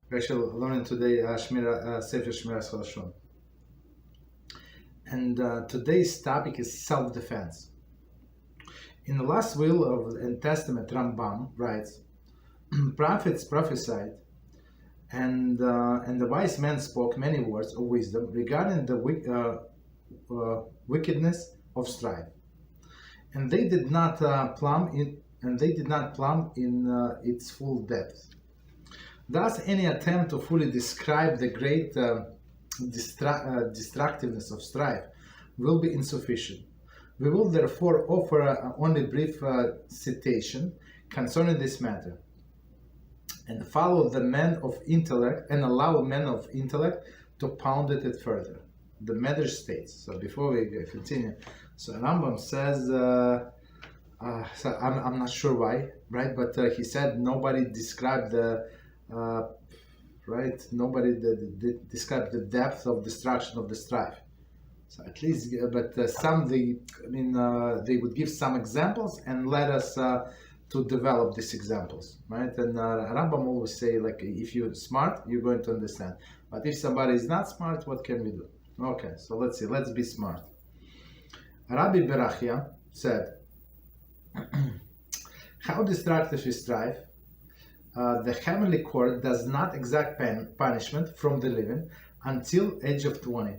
We're actually learning today Sefer Shmiras Haloshon. And today's topic is self-defense. In the last will of the Testament, Rambam writes, prophets prophesied, and the wise men spoke many words of wisdom regarding the wickedness of strife, and they did not plumb it, and they did not plumb in its full depth. Thus, any attempt to fully describe the great destructiveness of strife will be insufficient. We will therefore offer only brief citation concerning this matter, and follow the men of intellect and allow men of intellect to pound it further. The Midrash states. So before we continue, so Rambam says, so I'm not sure why, right? But he said nobody described the nobody described the depth of destruction of the strife. So at least, but they would give some examples and let us to develop these examples, right? And Rambam always say, like, if you're smart, you're going to understand. But if somebody is not smart, what can we do? Okay, so let's see. Let's be smart. Rabbi Berachia said, how destructive is strife? The heavenly court does not exact punishment from the living until age of 20.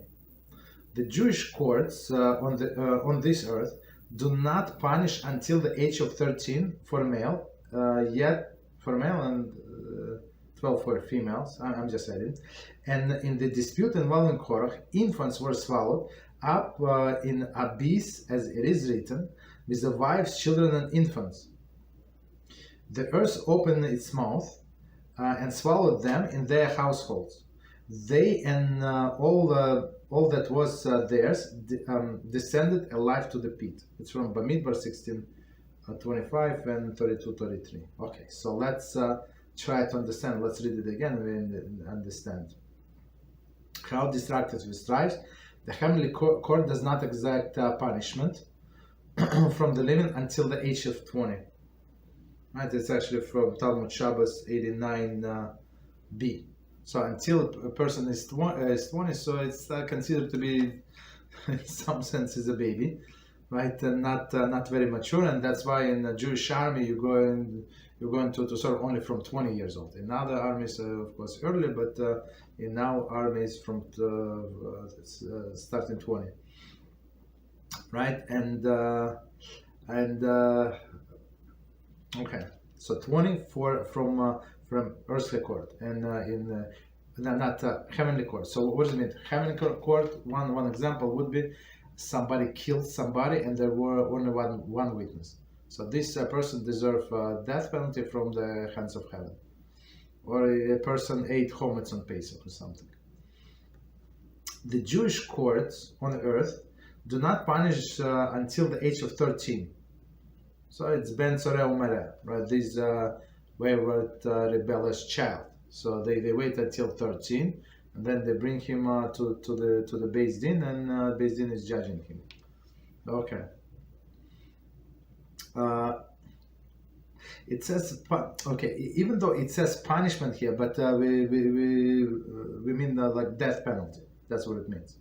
The Jewish courts on this earth do not punish until the age of 13 for male, yet for male and 12 for females. I'm just adding. And in the dispute involving Korach, infants were swallowed up in abyss, as it is written, with the wives, children, and infants. The earth opened its mouth and swallowed them in their households. They and all that was theirs descended alive to the pit. It's from Bamidbar 16:25 and 32:33. Okay, so let's try to understand. Let's read it again and understand. How destructive with strife? The heavenly court does not exact punishment from the living until the age of 20. Right, it's actually from Talmud Shabbos 89b. So until a person is 20, so it's considered to be, in some sense, is a baby, right? And not very mature, and that's why in the Jewish army you're going to serve only from 20 years old. In other armies, of course, earlier, but in our armies from starting 20, right? And okay, so 20 from earthly court, and not heavenly court. So what does it mean? Heavenly court, one example would be somebody killed somebody and there were only one witness. So this person deserves death penalty from the hands of heaven. Or a person ate chametz on Pesach or something. The Jewish courts on earth do not punish until the age of 13. So it's Ben Tzoreh Umereh, right? This wayward, rebellious child. So they wait until 13, and then they bring him to the Beis Din, and Beis Din is judging him. Okay. It says even though it says punishment here, but we mean like death penalty. That's what it means.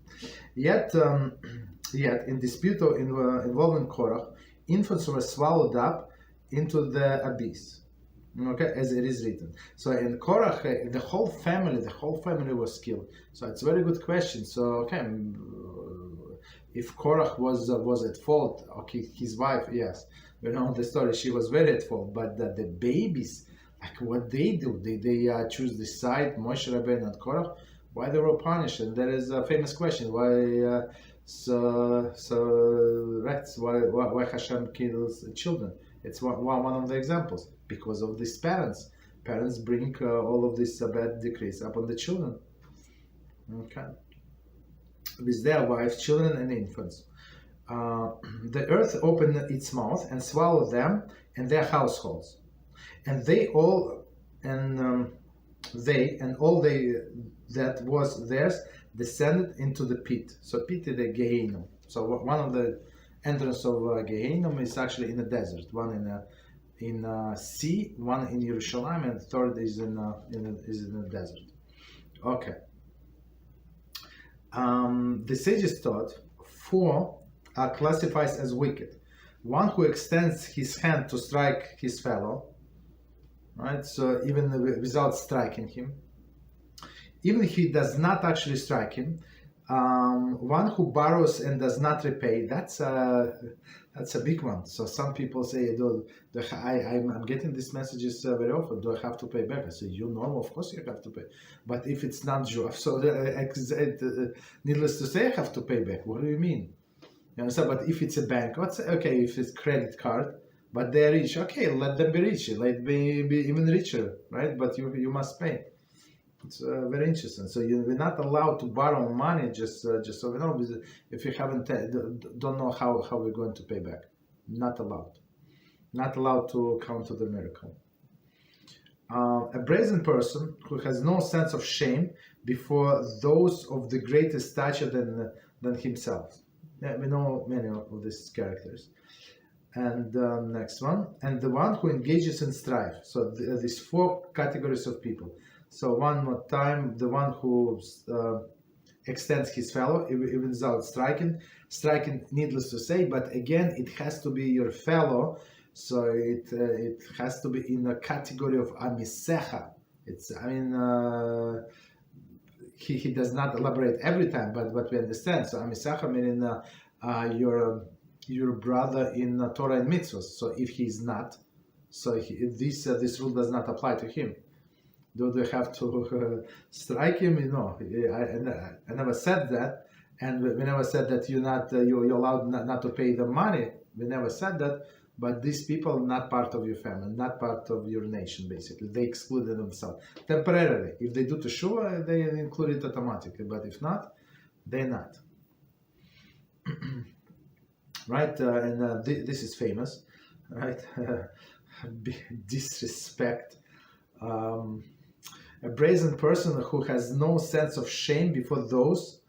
Yet in dispute involving Korach, infants were swallowed up into the abyss. Okay, as it is written. So in Korach, the whole family was killed. So it's a very good question. So okay, if Korach was at fault, okay, his wife, yes, we know the story. She was very at fault. But the babies, like what they do, they choose the side, Moshe Rabbeinu and Korach. Why they were punished? And there is a famous question: why? Why Hashem kills children? It's one of the examples. Because of these parents. Parents bring all of these bad decrees upon the children. Okay. With their wives, children, and infants. The earth opened its mouth and swallowed them and their households. And they all that was theirs descended into the pit. So pit is the Gehinnom. So one of the entrance of Gehinnom is actually in the desert. One in in sea, one in Yerushalayim, and the third is in the desert. Okay. The sages thought 4 are classified as wicked. One who extends his hand to strike his fellow, right? So even without striking him, even if he does not actually strike him, one who borrows and does not repay, that's a big one. So some people say, I'm getting these messages very often, do I have to pay back? I say, of course you have to pay. But if it's not Jew, so needless to say, I have to pay back. What do you mean? You understand? But if it's a bank, okay, if it's credit card, but they're rich, okay, let them be rich, let them be even richer, right? But you must pay. It's very interesting. So we're not allowed to borrow money just so we know. If you don't know how we're going to pay back, not allowed. Not allowed to count to the miracle. A brazen person who has no sense of shame before those of the greater stature than himself. Yeah, we know many of these characters. And next one, and the one who engages in strife. So these 4 categories of people. So one more time, the one who extends his fellow even without striking, needless to say, but again, it has to be your fellow, so it has to be in a category of amisecha. He does not elaborate every time, but we understand. So amisecha meaning your brother in Torah and mitzvahs. So if he's not, so this rule does not apply to him. Do they have to strike him? No, I never said that, and we never said that you're allowed not to pay the money. We never said that. But these people are not part of your family, not part of your nation. Basically, they excluded themselves temporarily. If they do teshuva, they include it automatically. But if not, they're not. Right? This is famous, right? Disrespect. A brazen person who has no sense of shame before those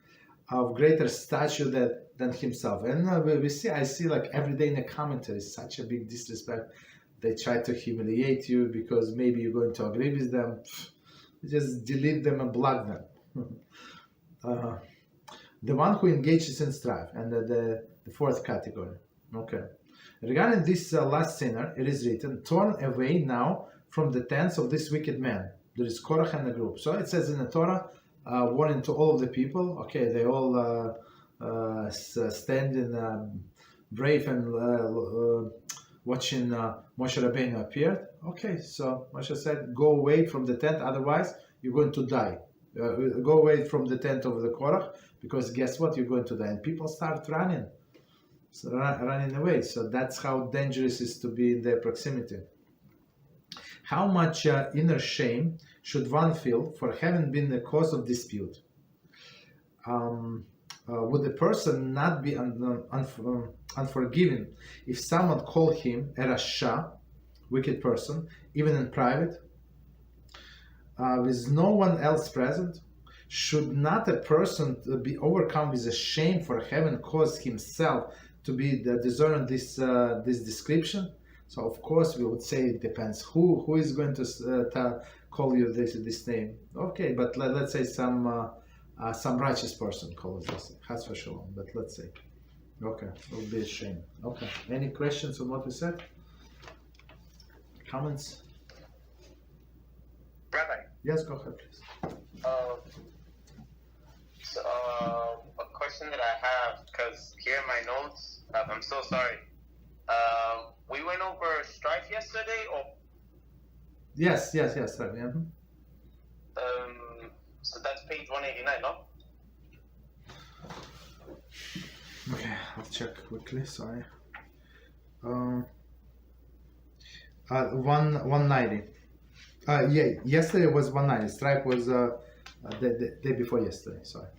of greater stature than himself. And I see like every day in the commentaries, such a big disrespect. They try to humiliate you because maybe you're going to agree with them. Just delete them and block them. The one who engages in strife, and the 4th category. Okay. Regarding this last sinner, it is written, "Turn away now from the tents of this wicked man." There is Korach and a group. So it says in the Torah, warning to all of the people. Okay, they all stand in brave and watching Moshe Rabbeinu appeared. Okay, so Moshe said, go away from the tent, otherwise you're going to die. Go away from the tent of the Korach, because guess what? You're going to die. And people start running. So running away. So that's how dangerous it is to be in their proximity. How much inner shame should one feel for having been the cause of dispute? Would the person not be unforgiving if someone called him a rasha, wicked person, even in private, with no one else present? Should not a person be overcome with a shame for having caused himself to be deserving this description? So of course we would say it depends who is going to call you this name. Okay, but let's say some righteous person calls this Chas v'Shalom. But let's say, okay, it will be a shame. Okay, any questions on what we said? Comments? Rabbi. Yes, go ahead, please. A question that I have, because here in my notes, I'm so sorry. We went over Strife yesterday, or? Yes, right. Yeah. So that's page 189, no? Okay, I'll check quickly. Sorry. 190. Yeah, yesterday was 190. Strife was the day before yesterday. Sorry.